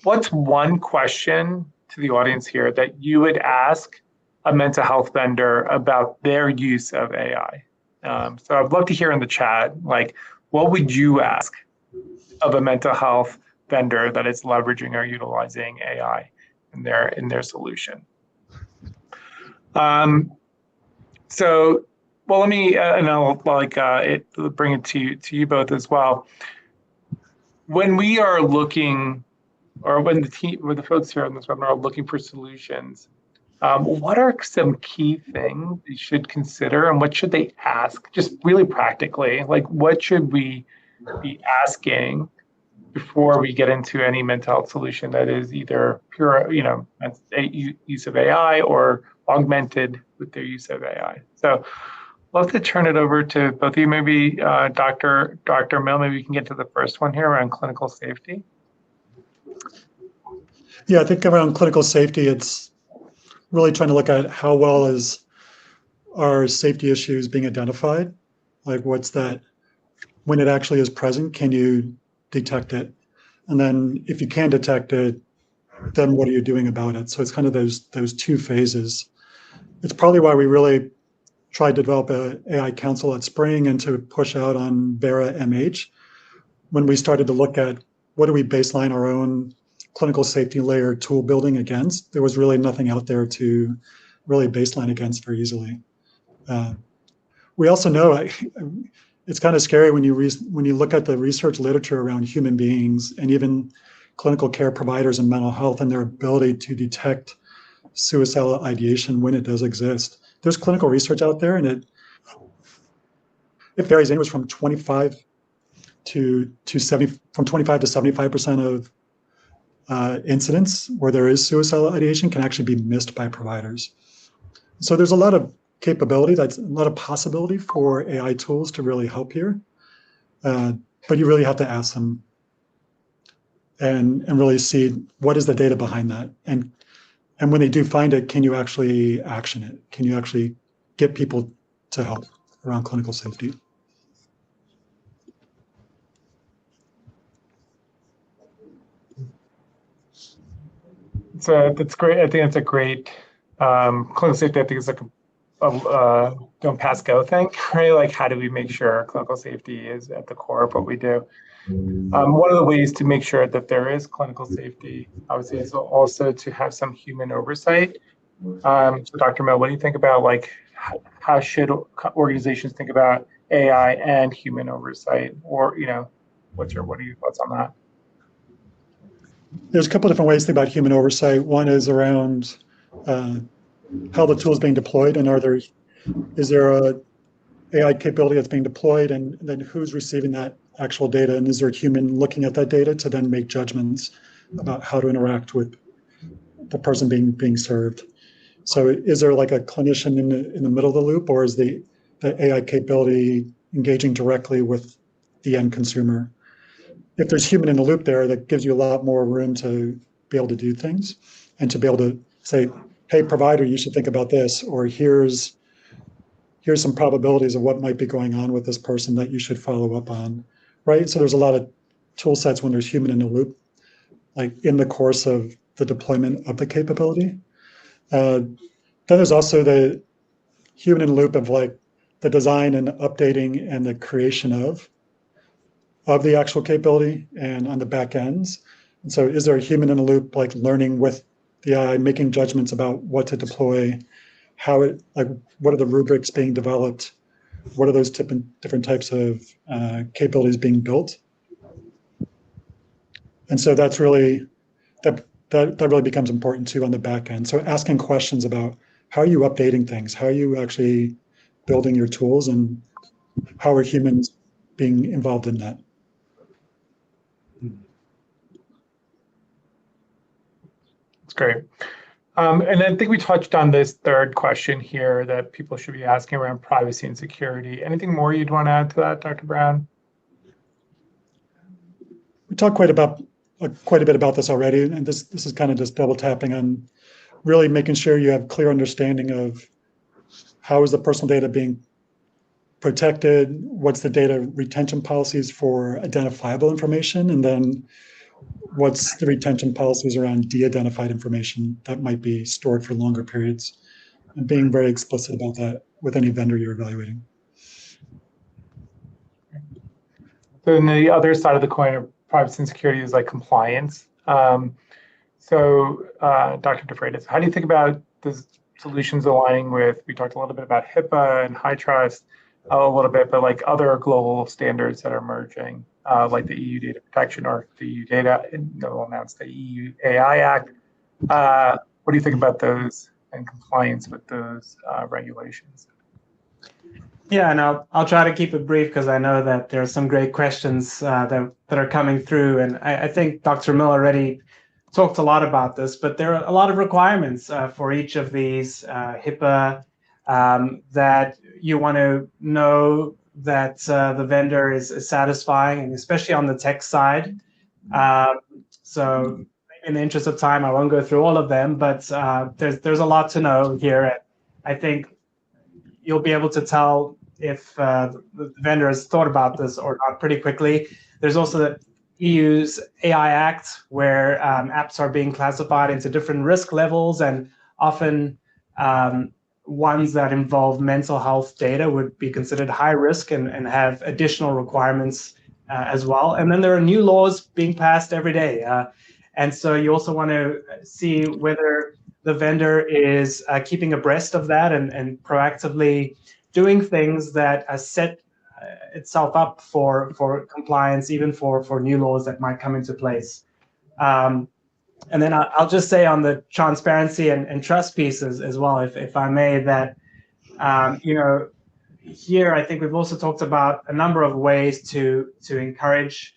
What's one question to the audience here that you would ask a mental health vendor about their use of AI? So I'd love to hear in the chat, like, what would you ask of a mental health vendor that is leveraging or utilizing AI in their solution? So, well, let me, and I'll bring it to you both as well. When we are looking, or when the folks here on this webinar are looking for solutions, what are some key things they should consider, and what should they ask? Just really practically, like what should we be asking before we get into any mental health solution that is either pure, use of AI or augmented with their use of AI? So, I'd love to turn it over to both of you. Maybe Dr. Mill, maybe we can get to the first one here around clinical safety. Yeah, I think around clinical safety, it's really trying to look at how well is our safety issues being identified. Like what's that, when it actually is present, can you detect it? And then if you can detect it, then what are you doing about it? So it's kind of those two phases. It's probably why we really tried to develop an AI council at Spring and to push out on VERA-MH. When we started to look at what do we baseline our own clinical safety layer tool building against, there was really nothing out there to really baseline against very easily. We also know it's kind of scary when you look at the research literature around human beings and even clinical care providers and mental health and their ability to detect suicidal ideation when it does exist. There's clinical research out there, and it varies anywhere from 25 to 75% of incidents where there is suicidal ideation can actually be missed by providers. So there's a lot of capability, that's a lot of possibility for AI tools to really help here, but you really have to ask them and really see what is the data behind that, and when they do find it, can you actually action it? Can you actually get people to help around clinical safety? So that's great. I think that's a great clinical safety. I think it's like a don't pass go thing, right? Like, how do we make sure clinical safety is at the core of what we do? One of the ways to make sure that there is clinical safety, obviously, is also to have some human oversight. So, Dr. Mill, what do you think about, like, how should organizations think about AI and human oversight? Or, what are your thoughts on that? There's a couple of different ways to think about human oversight. One is around how the tool is being deployed, and is there a AI capability that's being deployed, and then who's receiving that actual data, and is there a human looking at that data to then make judgments about how to interact with the person being served? So is there like a clinician in the middle of the loop, or is the AI capability engaging directly with the end consumer? If there's human in the loop there, that gives you a lot more room to be able to do things and to be able to say, hey, provider, you should think about this, or here's some probabilities of what might be going on with this person that you should follow up on, right? So there's a lot of tool sets when there's human in the loop, like in the course of the deployment of the capability. Then there's also the human in the loop of like the design and updating and the creation of the actual capability and on the back ends. And so is there a human in the loop, like learning with the AI, making judgments about what to deploy, what are the rubrics being developed? What are those different types of capabilities being built? And so that's really, that really becomes important too on the back end. So asking questions about how are you updating things? How are you actually building your tools, and how are humans being involved in that? That's great. And I think we touched on this third question here that people should be asking around privacy and security. Anything more you'd want to add to that, Dr. Brown? We talked quite a bit about this already, and this is kind of just double tapping on really making sure you have clear understanding of how is the personal data being protected? What's the data retention policies for identifiable information? And then what's the retention policies around de-identified information that might be stored for longer periods? And being very explicit about that with any vendor you're evaluating. Then the other side of the coin of privacy and security is like compliance. Dr. DeFreitas, how do you think about the solutions aligning with, we talked a little bit about HIPAA and high trust a little bit, but like other global standards that are emerging, like the EU Data Protection or the EU Data, they'll announce the EU AI Act. What do you think about those and compliance with those regulations? Yeah, and I'll try to keep it brief because I know that there are some great questions that are coming through. And I think Dr. Mill already talked a lot about this, but there are a lot of requirements for each of these HIPAA that you want to know that the vendor is satisfying, and especially on the tech side. So in the interest of time, I won't go through all of them, but there's a lot to know here. And I think you'll be able to tell if the vendor has thought about this or not pretty quickly. There's also the EU's AI Act, where apps are being classified into different risk levels, and often ones that involve mental health data would be considered high risk and have additional requirements as well. And then there are new laws being passed every day. And so you also want to see whether the vendor is keeping abreast of that and proactively doing things that set itself up for compliance, even for new laws that might come into place. And then I'll just say on the transparency and trust pieces as well, if I may, that, here I think we've also talked about a number of ways to encourage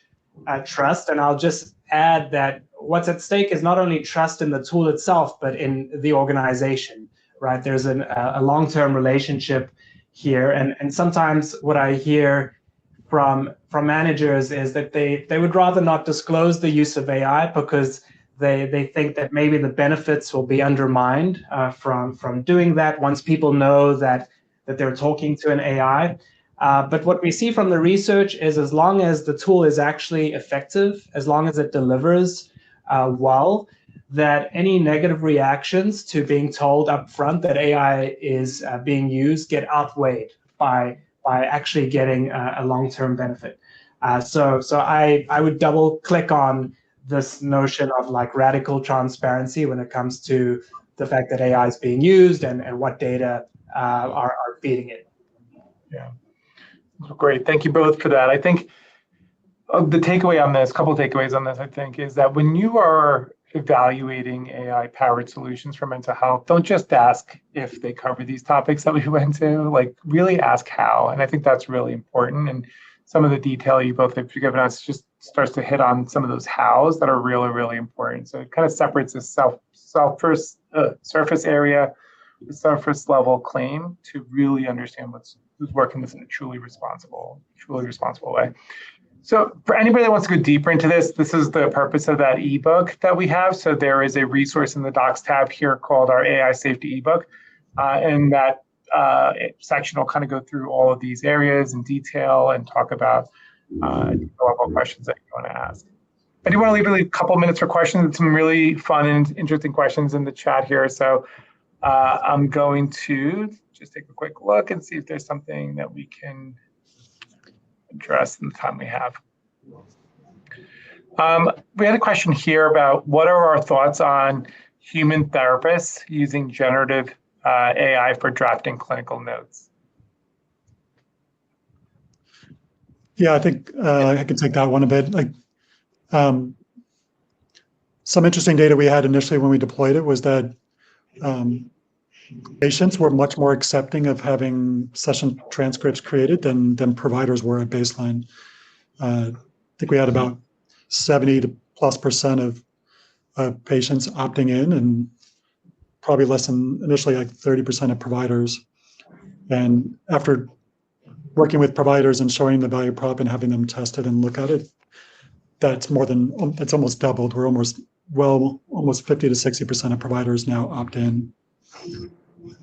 trust. And I'll just add that what's at stake is not only trust in the tool itself, but in the organization, right? There's a long-term relationship here. And sometimes what I hear from managers is that they would rather not disclose the use of AI because they think that maybe the benefits will be undermined from doing that once people know that they're talking to an AI. But what we see from the research is as long as the tool is actually effective, as long as it delivers well, that any negative reactions to being told up front that AI is being used get outweighed by actually getting a long-term benefit. So I would double click on this notion of like radical transparency when it comes to the fact that AI is being used and what data are feeding it. Yeah, great. Thank you both for that. I think the takeaway on this, couple of takeaways on this, I think, is that when you are evaluating AI-powered solutions for mental health, don't just ask if they cover these topics that we went to, like really ask how. And I think that's really important. And some of the detail you both have given us just starts to hit on some of those hows that are really, really important. So it kind of separates this surface area, the surface level claim to really understand who's working this in a truly responsible way. So for anybody that wants to go deeper into this, this is the purpose of that ebook that we have. So there is a resource in the Docs tab here called our AI Safety ebook. And that section will kind of go through all of these areas in detail and talk about level questions that you want to ask. I do want to leave really a couple minutes for questions. Some really fun and interesting questions in the chat here. So I'm going to just take a quick look and see if there's something that we can address in the time we have. We had a question here about what are our thoughts on human therapists using generative AI for drafting clinical notes? Yeah, I think I can take that one a bit. Like some interesting data we had initially when we deployed it was that patients were much more accepting of having session transcripts created than providers were at baseline. I think we had about 70+ % of patients opting in, and probably less than initially like 30% of providers. And after working with providers and showing the value prop and having them test it and look at it, that's almost doubled. We're almost 50 to 60% of providers now opt in.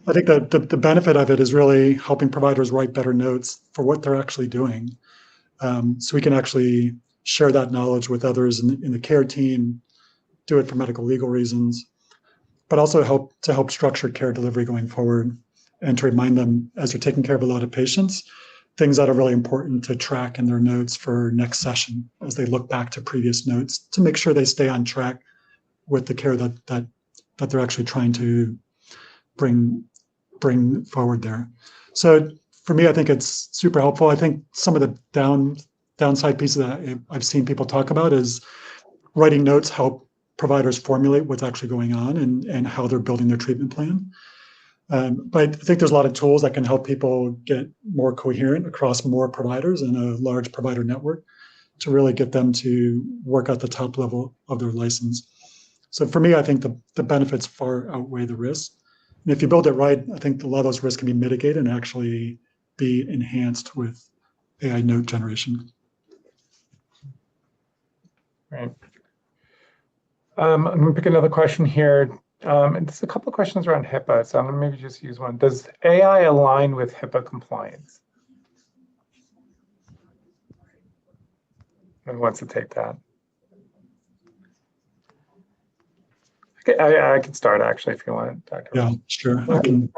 I think that the benefit of it is really helping providers write better notes for what they're actually doing. So we can actually share that knowledge with others in the care team, do it for medical legal reasons, but also help structure care delivery going forward, and to remind them as they're taking care of a lot of patients, things that are really important to track in their notes for next session as they look back to previous notes to make sure they stay on track with the care that they're actually trying to bring forward there. So for me, I think it's super helpful. I think some of the downside pieces that I've seen people talk about is writing notes help providers formulate what's actually going on and how they're building their treatment plan. But I think there's a lot of tools that can help people get more coherent across more providers in a large provider network to really get them to work at the top level of their license. So for me, I think the benefits far outweigh the risks. And if you build it right, I think a lot of those risks can be mitigated and actually be enhanced with AI note generation. Right. I'm going to pick another question here. And there's a couple of questions around HIPAA, so I'm going to maybe just use one. Does AI align with HIPAA compliance? Who wants to take that? Okay, I can start actually if you want, Dr. Yeah, sure. I can.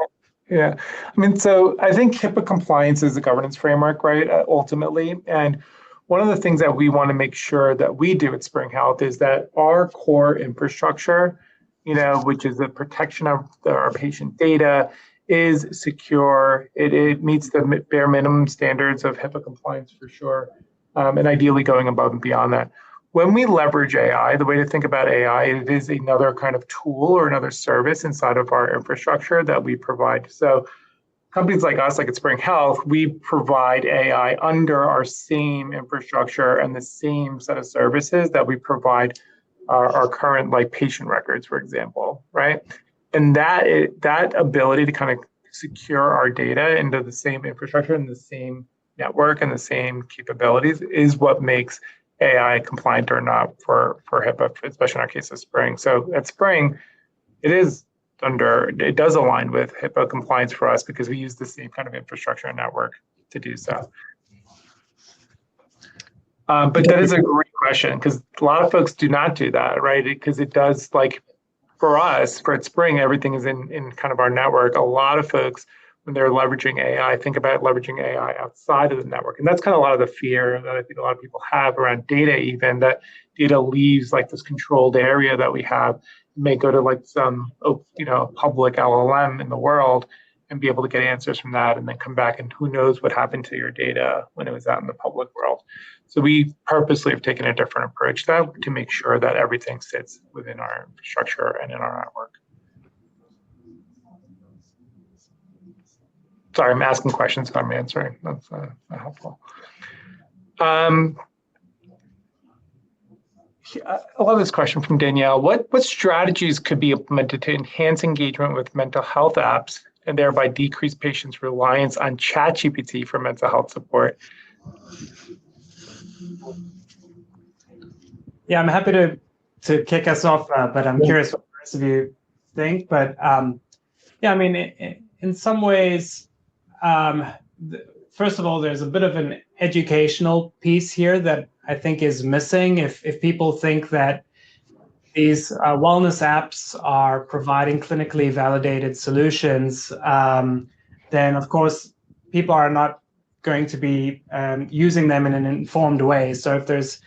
Yeah, I mean, so I think HIPAA compliance is a governance framework, right, ultimately. And one of the things that we want to make sure that we do at Spring Health is that our core infrastructure, which is the protection of our patient data, is secure. It meets the bare minimum standards of HIPAA compliance for sure, and ideally going above and beyond that. When we leverage AI, the way to think about AI, it is another kind of tool or another service inside of our infrastructure that we provide. So companies like us, like at Spring Health, we provide AI under our same infrastructure and the same set of services that we provide our current patient records, for example, right? And that ability to kind of secure our data into the same infrastructure and the same network and the same capabilities is what makes AI compliant or not for HIPAA, especially in our case of Spring. So at Spring, it does align with HIPAA compliance for us because we use the same kind of infrastructure and network to do so. But that is a great question because a lot of folks do not do that, right? Because it does, for us, for at Spring, everything is in kind of our network. A lot of folks, when they're leveraging AI, think about leveraging AI outside of the network. And that's kind of a lot of the fear that I think a lot of people have around data, even that data leaves this controlled area that we have. It may go to some public LLM in the world and be able to get answers from that and then come back and who knows what happened to your data when it was out in the public world. So we purposely have taken a different approach to that to make sure that everything sits within our infrastructure and in our network. Sorry, I'm asking questions, so I'm answering. That's not helpful. I love this question from Danielle. What strategies could be implemented to enhance engagement with mental health apps and thereby decrease patients' reliance on ChatGPT for mental health support? Yeah, I'm happy to kick us off, but I'm curious what the rest of you think. But yeah, I mean, in some ways, first of all, there's a bit of an educational piece here that I think is missing. If people think that these wellness apps are providing clinically validated solutions, then of course people are not going to be using them in an informed way. So if there's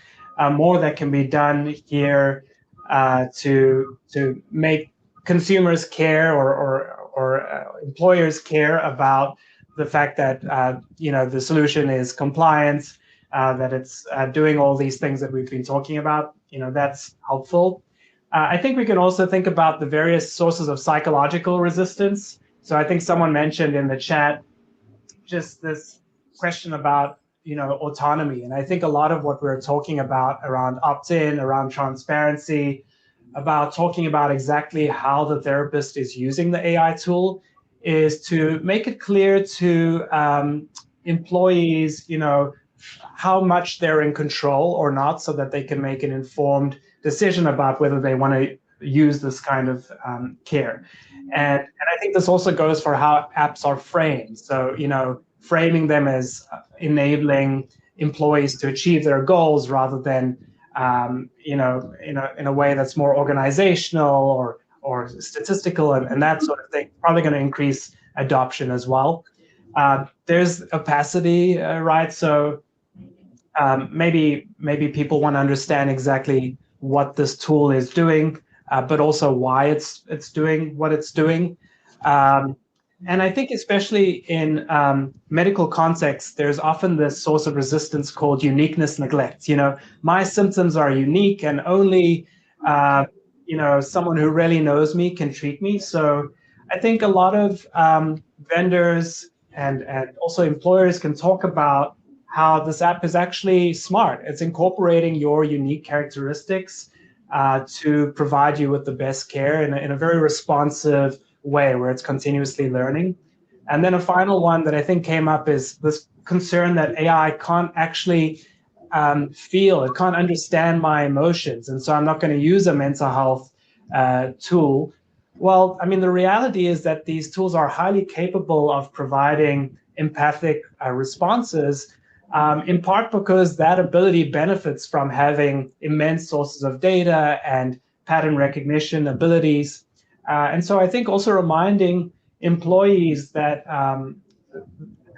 more that can be done here to make consumers care or employers care about the fact that the solution is compliance, that it's doing all these things that we've been talking about, that's helpful. I think we can also think about the various sources of psychological resistance. So I think someone mentioned in the chat just this question about autonomy, and I think a lot of what we're talking about around opt-in, around transparency, about talking about exactly how the therapist is using the AI tool is to make it clear to employees, how much they're in control or not, so that they can make an informed decision about whether they want to use this kind of care. And I think this also goes for how apps are framed. So, framing them as enabling employees to achieve their goals rather than, in a way that's more organizational or statistical and that sort of thing, probably going to increase adoption as well. There's opacity, right? So maybe people want to understand exactly what this tool is doing, but also why it's doing what it's doing. And I think especially in medical contexts, there's often this source of resistance called uniqueness neglect. My symptoms are unique and only someone who really knows me can treat me. So I think a lot of vendors and also employers can talk about how this app is actually smart. It's incorporating your unique characteristics to provide you with the best care in a very responsive way where it's continuously learning. And then a final one that I think came up is this concern that AI can't actually feel, it can't understand my emotions. And so I'm not going to use a mental health tool. Well, I mean, the reality is that these tools are highly capable of providing empathic responses, in part because that ability benefits from having immense sources of data and pattern recognition abilities. And so I think also reminding employees that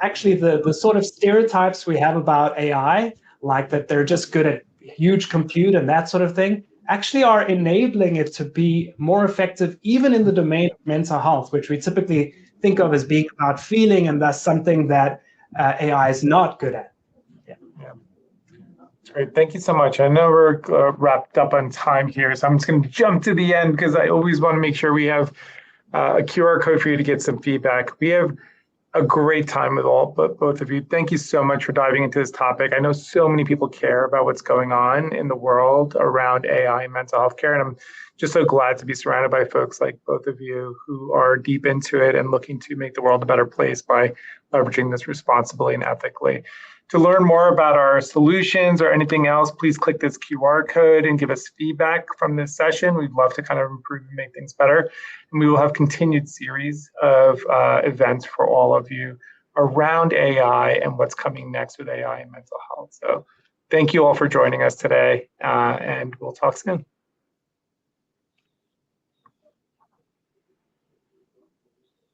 actually the sort of stereotypes we have about AI, like that they're just good at huge compute and that sort of thing, actually are enabling it to be more effective even in the domain of mental health, which we typically think of as being about feeling, and that's something that AI is not good at. Great, thank you so much. I know we're wrapped up on time here, so I'm just going to jump to the end because I always want to make sure we have a QR code for you to get some feedback. We have a great time with both of you. Thank you so much for diving into this topic. I know so many people care about what's going on in the world around AI and mental health care, and I'm just so glad to be surrounded by folks like both of you who are deep into it and looking to make the world a better place by leveraging this responsibly and ethically. To learn more about our solutions or anything else, please click this QR code and give us feedback from this session. We'd love to kind of improve and make things better. And we will have continued series of events for all of you around AI and what's coming next with AI and mental health. So thank you all for joining us today, and we'll talk soon.